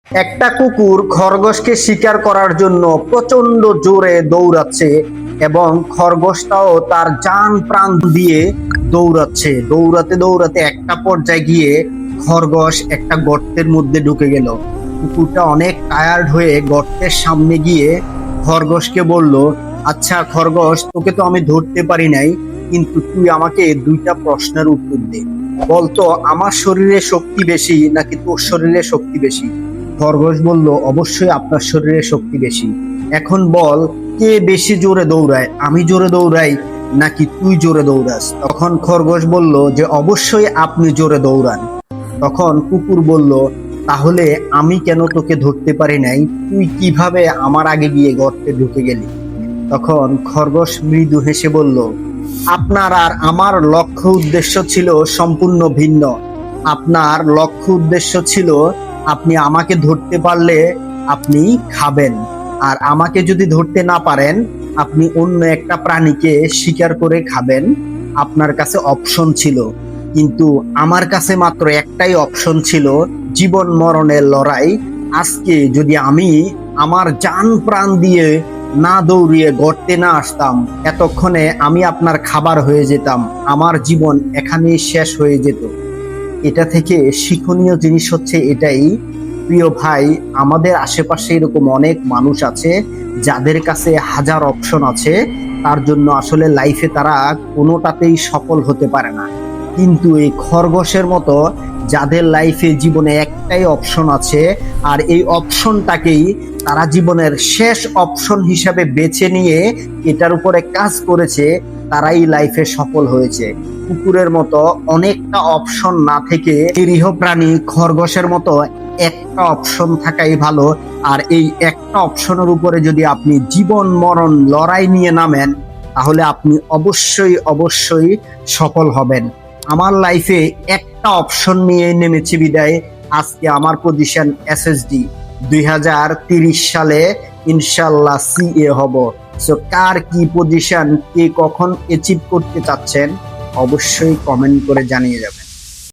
একটা কুকুর খরগোশকে শিকার করার জন্য প্রচন্ড জোরে দৌড়াচ্ছে এবং খরগোশটাও তার জান প্রাণ দিয়ে দৌড়াচ্ছে। দৌড়াতে দৌড়াতে একটা পর্যায়ে গিয়ে খরগোশ একটা গর্তের মধ্যে ঢুকে গেল। কুকুরটা অনেক টায়ার্ড হয়ে গর্তের সামনে গিয়ে খরগোশকে বলল, আচ্ছা খরগোশ, তোকে তো আমি ধরতে পারি নাই, কিন্তু তুই আমাকে দুইটা প্রশ্নের উত্তর দে। বলতো, আমার শরীরে শক্তি বেশি নাকি তোর শরীরে শক্তি বেশি? খরগোশ বলল, অবশ্যই আপনার শরীরে শক্তি বেশি। এখন বল, কে বেশি জোরে দৌড়ায়, আমি জোরে দৌড়াই নাকি তুই জোরে দৌড়াস? তখন খরগোশ বলল যে অবশ্যই আপনি জোরে দৌড়ান। তখন কুকুর বলল, তাহলে আমি কেন তোকে ধরতে পারি নাই? তুই কিভাবে আমার আগে গিয়ে গর্তে ঢুকে গেলি? তখন খরগোশ মৃদু হেসে বলল, আপনার আর আমার লক্ষ্য উদ্দেশ্য ছিল সম্পূর্ণ ভিন্ন। আপনার লক্ষ্য উদ্দেশ্য ছিল আপনি আমাকে ধরতে পারলে আপনি খাবেন, আর আমাকে যদি ধরতে না পারেন আপনি অন্য একটা প্রাণীকে শিকার করে খাবেন। আপনার কাছে অপশন ছিল, কিন্তু আমার কাছে মাত্র একটাই অপশন ছিল, জীবন মরণের লড়াই। আজকে যদি আমি আমার জান প্রাণ দিয়ে না দৌড়িয়ে গর্তে না আসতাম, এতক্ষণে আমি আপনার খাবার হয়ে যেতাম, আমার জীবন এখানেই শেষ হয়ে যেত। এটা থেকে শিক্ষণীয় জিনিস হচ্ছে এটাই, প্রিয় ভাই, আমাদের আশেপাশে এরকম অনেক মানুষ আছে যাদের কাছে হাজার অপশন আছে, তার জন্য আসলে লাইফে তারা কোনোটাতেই সফল হতে পারে না। কিন্তু এই খরগোশের মতো যাদের লাইফে জীবনে একটাই অপশন আছে, আর এই অপশনটাকেই তারা জীবনের শেষ অপশন হিসাবে বেছে নিয়ে এটার উপরে কাজ করেছে, তারাই লাইফে সফল হয়েছে। কুকুরের মতো অনেকটা অপশন না থেকে নিরীহ প্রাণী খরগোশের মতো একটা অপশন থাকাই ভালো। আর এই একটা অপশনের উপরে যদি আপনি জীবন মরণ লড়াই নিয়ে নামেন, তাহলে আপনি অবশ্যই অবশ্যই সফল হবেন। আমার লাইফে একটা অপশন নিয়ে নেমেছি বিদায় আজকে আমার পজিশন এসএসডি। 2030 সালে ইনশাল্লাহ সিএ হব। সো কার কি পজিশন, কে কখন অ্যাচিভ করতে চাচ্ছেন, অবশ্যই কমেন্ট করে জানিয়ে যাবেন।